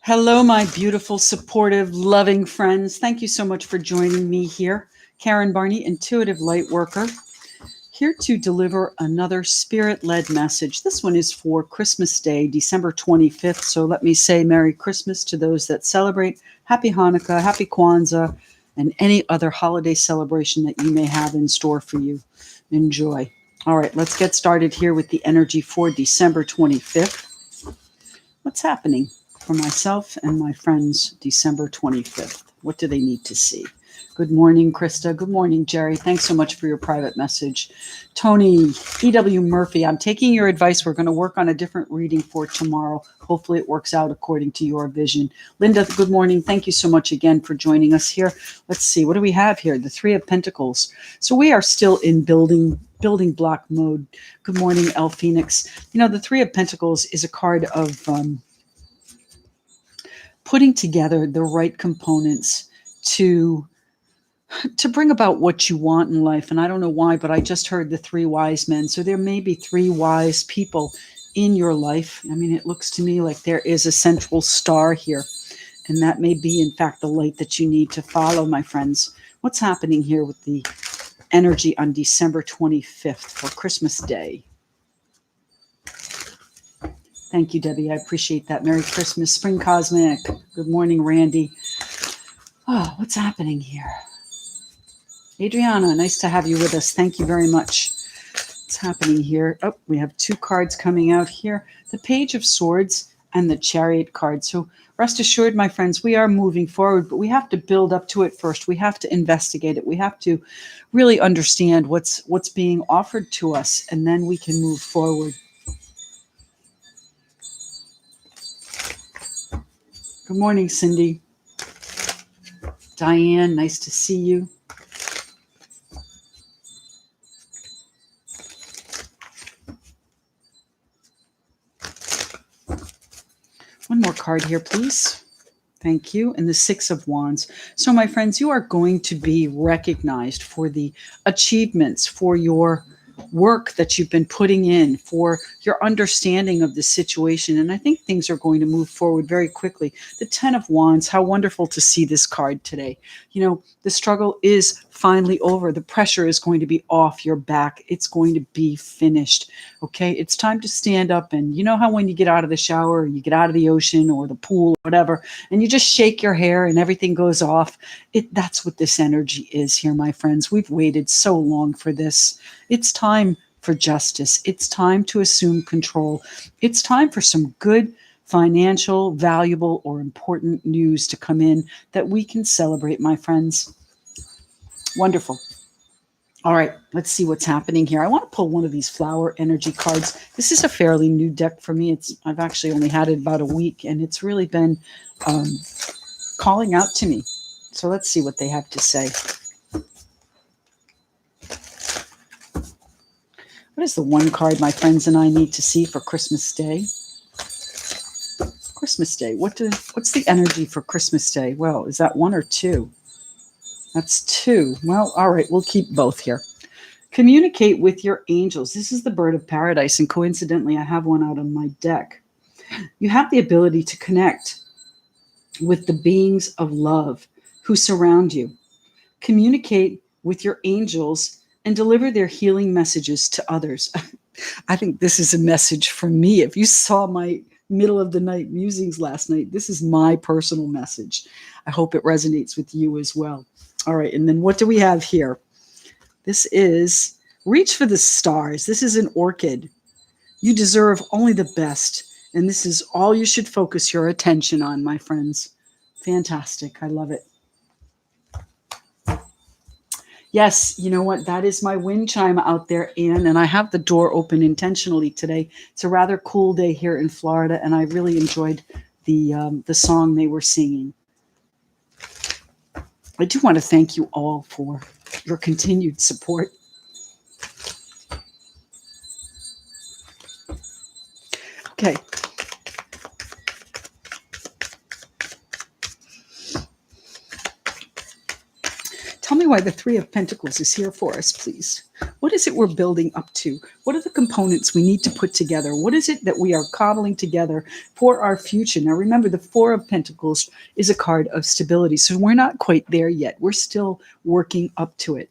Hello, my beautiful, supportive, loving friends. Thank you so much for joining me here. Karen Barney, Intuitive Light Worker, here to deliver another spirit led message. This one is for Christmas Day, December 25th. So let me say Merry Christmas to those that celebrate. Happy Hanukkah, Happy Kwanzaa, and any other holiday celebration that you may have in store for you. Enjoy. All right, let's get started here with the energy for December 25th. What's happening for myself and my friends December 25th? What do they need to see? Good morning, Krista. Good morning, Jerry. Thanks so much for your private message. Tony, E.W. Murphy, I'm taking your advice. We're going to work on a different reading for tomorrow. Hopefully it works out according to your vision. Linda, good morning. Thank you so much again for joining us here. Let's see. What do we have here? The Three of Pentacles. So we are still in building block mode. Good morning, El Phoenix. You know, the Three of Pentacles is a card of putting together the right components to bring about what you want in life. And I don't know why, but I just heard the three wise men. So there may be three wise people in your life. I mean, it looks to me like there is a central star here. And that may be, in fact, the light that you need to follow, my friends. What's happening here with the energy on December 25th for Christmas Day? Thank you, Debbie. I appreciate that. Merry Christmas, Spring Cosmic. Good morning, Randy. Oh, what's happening here? Adriana, nice to have you with us. Thank you very much. What's happening here? Oh, we have two cards coming out here. The Page of Swords and the Chariot card. So rest assured, my friends, we are moving forward, but we have to build up to it first. We have to investigate it. We have to really understand what's being offered to us, and then we can move forward. Good morning, Cindy. Diane, nice to see you. One more card here, please. Thank you. And the Six of Wands. So, my friends, you are going to be recognized for the achievements, for your work that you've been putting in, for your understanding of the situation. And I think things are going to move forward very quickly. The Ten of Wands, how wonderful to see this card today. You know, the struggle is finally over. The pressure is going to be off your back. It's going to be finished. Okay, it's time to stand up. And you know how when you get out of the shower, or you get out of the ocean or the pool, or whatever, and you just shake your hair and everything goes off. That's what this energy is here, my friends. We've waited so long for this. It's time for justice. It's time to assume control. It's time for some good financial, valuable, or important news to come in that we can celebrate, my friends. Wonderful. All right, let's see what's happening here. I want to pull one of these flower energy cards. This is a fairly new deck for me. I've actually only had it about a week, and it's really been calling out to me. So let's see what they have to say. What is the one card my friends and I need to see for Christmas Day? Christmas Day. What's the energy for Christmas Day? Well, is that one or two? That's two. Well, all right, we'll keep both here. Communicate with your angels. This is the Bird of Paradise, and coincidentally, I have one out on my deck. You have the ability to connect with the beings of love who surround you. Communicate with your angels and deliver their healing messages to others. I think this is a message for me. If you saw my middle of the night musings last night, this is my personal message. I hope it resonates with you as well. All right, and then what do we have here? This is Reach for the Stars. This is an orchid. You deserve only the best, and this is all you should focus your attention on, my friends. Fantastic. I love it. Yes, you know what? That is my wind chime out there, Anne, and I have the door open intentionally today. It's a rather cool day here in Florida, and I really enjoyed the song they were singing. I do want to thank you all for your continued support. Okay. Tell me why the Three of Pentacles is here for us, please. What is it we're building up to? What are the components we need to put together? What is it that we are cobbling together for our future? Now, remember, the Four of Pentacles is a card of stability. So we're not quite there yet. We're still working up to it.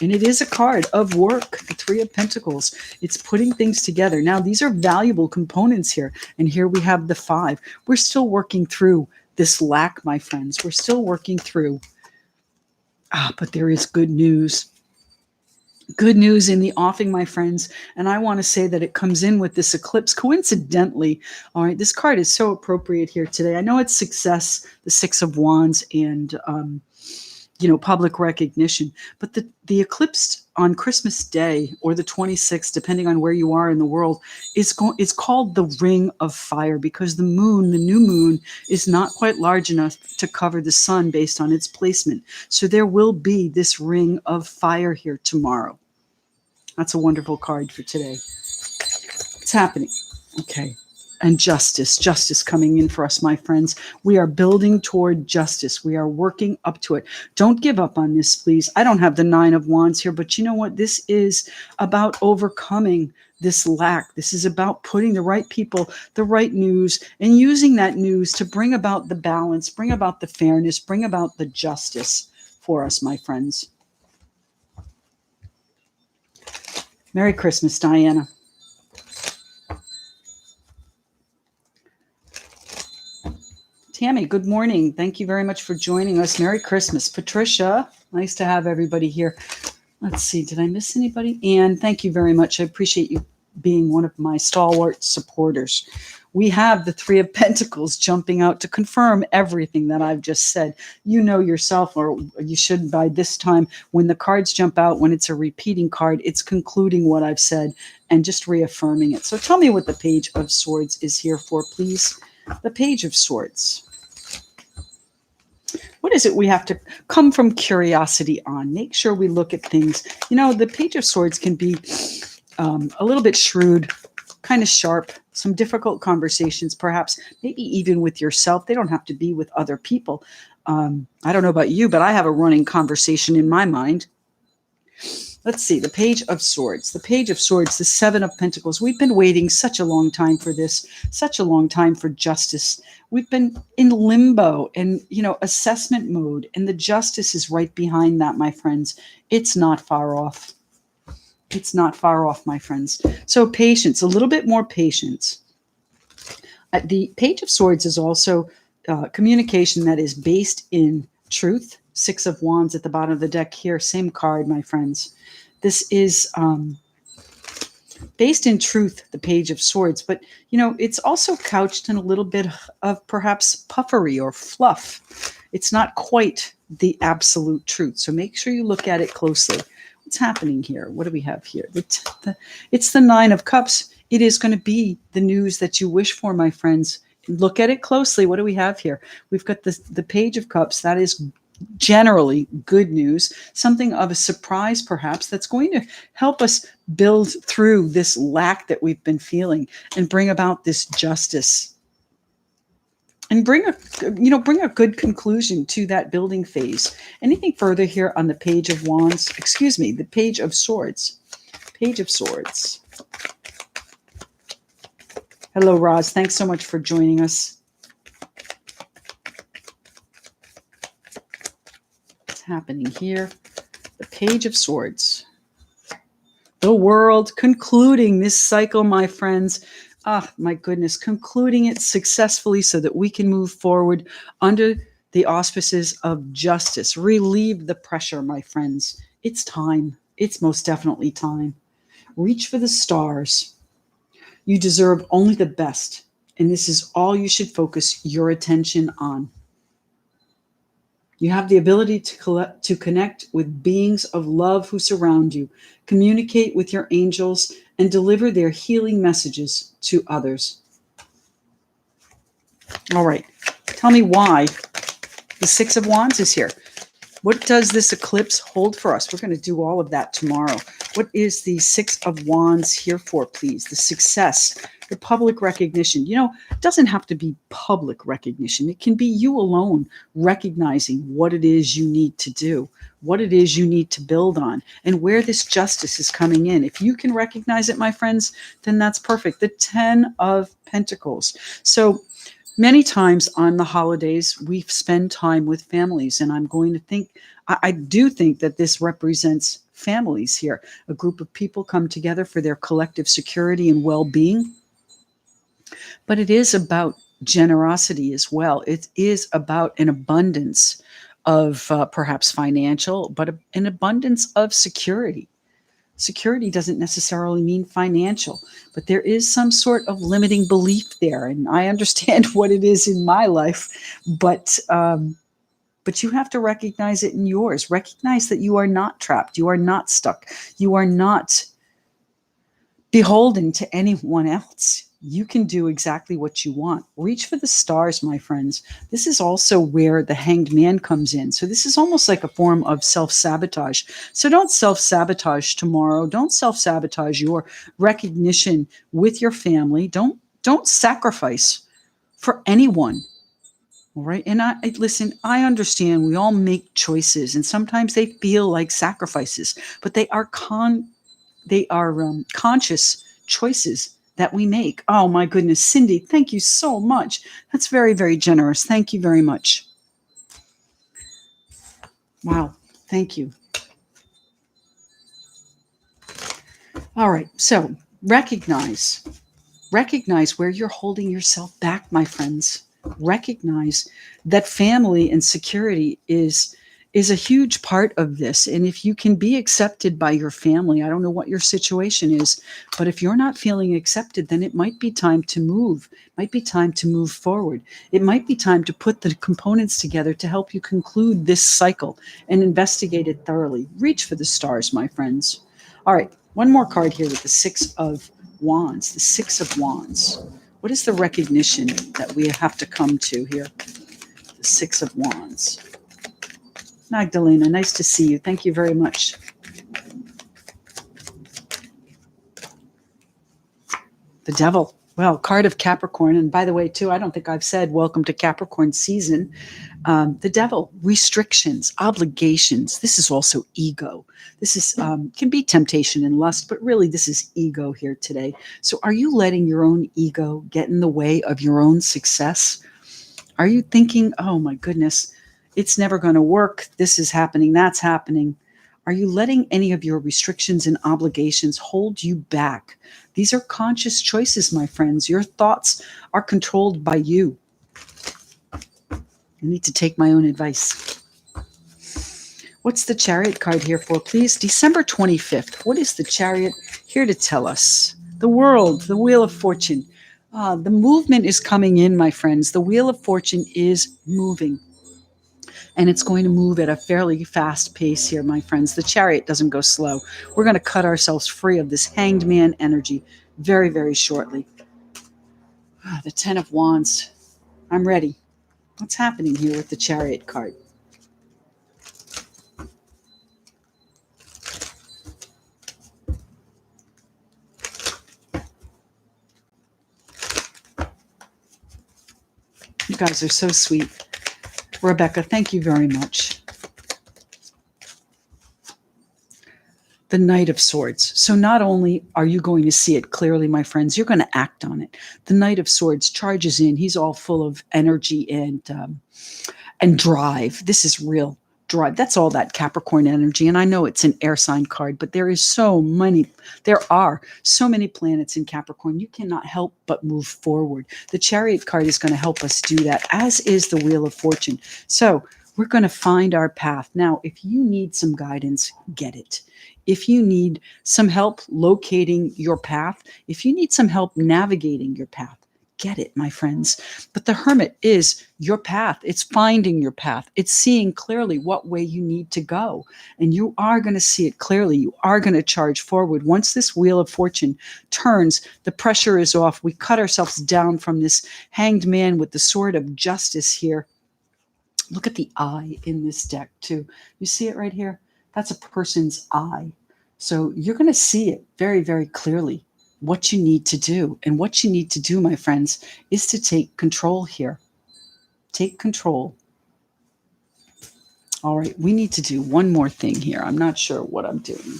And it is a card of work, the Three of Pentacles. It's putting things together. Now, these are valuable components here. And here we have the Five. We're still working through this lack, my friends. We're still working through. But there is good news. Good news in the offing, my friends. And I want to say that it comes in with this eclipse coincidentally. All right, this card is so appropriate here today. I know it's success, the Six of Wands, and public recognition. But the eclipse on Christmas Day or the 26th, depending on where you are in the world, is called the Ring of Fire because the moon, the new moon, is not quite large enough to cover the sun based on its placement. So there will be this ring of fire here tomorrow. That's a wonderful card for today. It's happening. Okay. And justice coming in for us, my friends. We are building toward justice. We are working up to it. Don't give up on this, please. I don't have the Nine of Wands here, but you know what? This is about overcoming this lack. This is about putting the right people, the right news, and using that news to bring about the balance, bring about the fairness, bring about the justice for us, my friends. Merry Christmas, Diana. Tammy, good morning. Thank you very much for joining us. Merry Christmas. Patricia, nice to have everybody here. Let's see, did I miss anybody? Anne, thank you very much. I appreciate you being one of my stalwart supporters. We have the Three of Pentacles jumping out to confirm everything that I've just said. You know yourself, or you should by this time, when the cards jump out, when it's a repeating card, it's concluding what I've said and just reaffirming it. So tell me what the Page of Swords is here for, please. The Page of Swords. What is it we have to come from curiosity on? Make sure we look at things. You know, the Page of Swords can be a little bit shrewd, kind of sharp, some difficult conversations, perhaps, maybe even with yourself. They don't have to be with other people. I don't know about you, but I have a running conversation in my mind. Let's see, the Page of Swords. The Page of Swords, the Seven of Pentacles. We've been waiting such a long time for this, such a long time for justice. We've been in limbo and, assessment mode, and the justice is right behind that, my friends. It's not far off. It's not far off, my friends. So patience, a little bit more patience. The Page of Swords is also communication that is based in truth. Six of Wands at the bottom of the deck here. Same card, my friends. This is based in truth, the Page of Swords. But, it's also couched in a little bit of perhaps puffery or fluff. It's not quite the absolute truth. So make sure you look at it closely. What's happening here? What do we have here? It's the Nine of Cups. It is going to be the news that you wish for, my friends. Look at it closely. What do we have here? We've got the Page of Cups. That is generally good news, something of a surprise perhaps that's going to help us build through this lack that we've been feeling and bring about this justice and bring a good conclusion to that building phase. Anything further here on the Page of Wands? Excuse me, the Page of Swords. Page of Swords. Hello, Roz. Thanks so much for joining us. Happening here, the Page of Swords. The world concluding this cycle, my friends. My goodness, concluding it successfully so that we can move forward under the auspices of justice. Relieve the pressure, my friends. It's time. It's most definitely time. Reach for the stars. You deserve only the best, and this is all you should focus your attention on. You have the ability to connect with beings of love who surround you, communicate with your angels, and deliver their healing messages to others. All right. Tell me why the Six of Wands is here. What does this eclipse hold for us? We're going to do all of that tomorrow. What is the Six of Wands here for, please? The success, the public recognition. You know, it doesn't have to be public recognition. It can be you alone recognizing what it is you need to do, what it is you need to build on, and where this justice is coming in. If you can recognize it, my friends, then that's perfect. The 10 of Pentacles. So many times on the holidays, we spend time with families, and I'm going to think, I do think that this represents families here. A group of people come together for their collective security and well-being, but it is about generosity as well. It is about an abundance of perhaps financial, but an abundance of security. Security doesn't necessarily mean financial, but there is some sort of limiting belief there. And I understand what it is in my life, but you have to recognize it in yours. Recognize that you are not trapped. You are not stuck. You are not beholden to anyone else. You can do exactly what you want. Reach for the stars, my friends. This is also where the Hanged Man comes in. So this is almost like a form of self-sabotage. So don't self-sabotage tomorrow. Don't self-sabotage your recognition with your family. Don't sacrifice for anyone. All right. And listen, I understand we all make choices, and sometimes they feel like sacrifices, but they are conscious choices that we make. Oh my goodness, Cindy, thank you so much. That's very, very generous. Thank you very much. Wow, thank you. All right, so recognize where you're holding yourself back, my friends. Recognize that family and security is a huge part of this. And if you can be accepted by your family, I don't know what your situation is, but if you're not feeling accepted, then it might be time to move. It might be time to move forward. It might be time to put the components together to help you conclude this cycle and investigate it thoroughly. Reach for the stars, my friends. All right, one more card here with the Six of Wands. The Six of Wands. What is the recognition that we have to come to here? The Six of Wands. Magdalena, nice to see you. Thank you very much. The Devil. Well, card of Capricorn. And by the way, too, I don't think I've said welcome to Capricorn season. The Devil, restrictions, obligations. This is also ego. This is can be temptation and lust, but really this is ego here today. So are you letting your own ego get in the way of your own success? Are you thinking, oh my goodness, it's never going to work. This is happening. That's happening. Are you letting any of your restrictions and obligations hold you back? These are conscious choices, my friends. Your thoughts are controlled by you. I need to take my own advice. What's the Chariot card here for, please? December 25th. What is the Chariot here to tell us? The world, the Wheel of Fortune. The movement is coming in, my friends. The Wheel of Fortune is moving. And it's going to move at a fairly fast pace here, my friends. The Chariot doesn't go slow. We're going to cut ourselves free of this Hanged Man energy very, very shortly. The Ten of Wands. I'm ready. What's happening here with the Chariot card? You guys are so sweet. Rebecca, thank you very much. The Knight of Swords. So not only are you going to see it clearly, my friends, you're going to act on it. The Knight of Swords charges in. He's all full of energy and drive. This is real drive. That's all that Capricorn energy. And I know it's an air sign card, but there are so many planets in Capricorn. You cannot help but move forward. The Chariot card is going to help us do that, as is the Wheel of Fortune. So we're going to find our path. Now, if you need some guidance, get it. If you need some help locating your path, if you need some help navigating your path, get it, my friends. But the Hermit is your path. It's finding your path. It's seeing clearly what way you need to go. And you are going to see it clearly. You are going to charge forward. Once this Wheel of Fortune turns, the pressure is off. We cut ourselves down from this Hanged Man with the sword of justice here. Look at the eye in this deck too. You see it right here? That's a person's eye. So you're going to see it very, very clearly what you need to do. And what you need to do, my friends, is to take control here. Take control. All right, we need to do one more thing here. I'm not sure what I'm doing.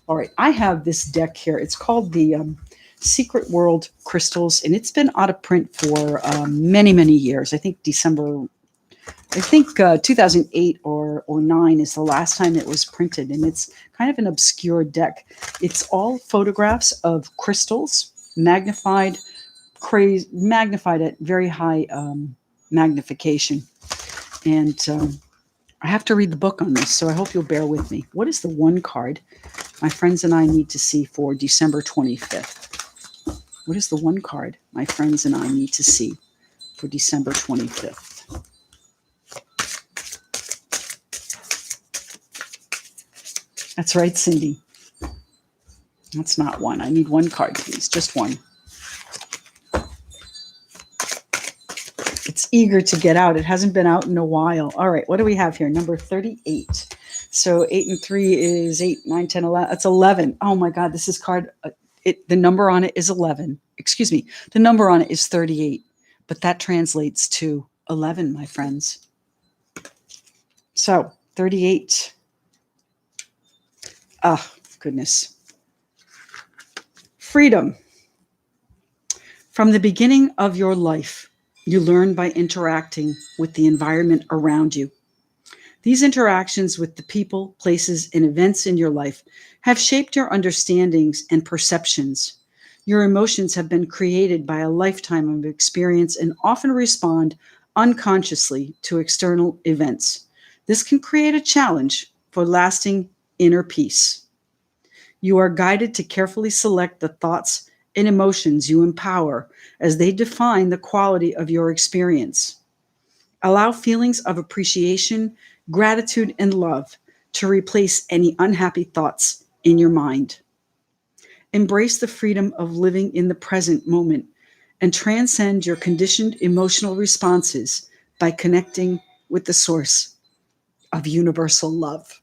All right, I have this deck here. It's called the Secret World Crystals, and it's been out of print for many, many years. I think 2008 or 9 is the last time it was printed, and it's kind of an obscure deck. It's all photographs of crystals, magnified at very high magnification. And I have to read the book on this, so I hope you'll bear with me. What is the one card my friends and I need to see for December 25th? What is the one card my friends and I need to see for December 25th? That's right, Cindy. That's not one. I need one card, please. Just one. It's eager to get out. It hasn't been out in a while. All right, what do we have here? Number 38. So 8 and 3 is 8, 9, 10, 11. That's 11. Oh my God, this is card. The number on it is 11. Excuse me. The number on it is 38. But that translates to 11, my friends. So 38. Ah, goodness. Freedom. From the beginning of your life, you learn by interacting with the environment around you. These interactions with the people, places, and events in your life have shaped your understandings and perceptions. Your emotions have been created by a lifetime of experience and often respond unconsciously to external events. This can create a challenge for lasting inner peace. You are guided to carefully select the thoughts and emotions you empower as they define the quality of your experience. Allow feelings of appreciation, gratitude, and love to replace any unhappy thoughts in your mind. Embrace the freedom of living in the present moment and transcend your conditioned emotional responses by connecting with the source of universal love.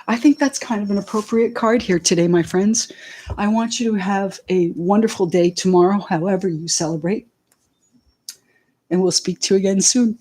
I think that's kind of an appropriate card here today, my friends. I want you to have a wonderful day tomorrow, however you celebrate. And we'll speak to you again soon.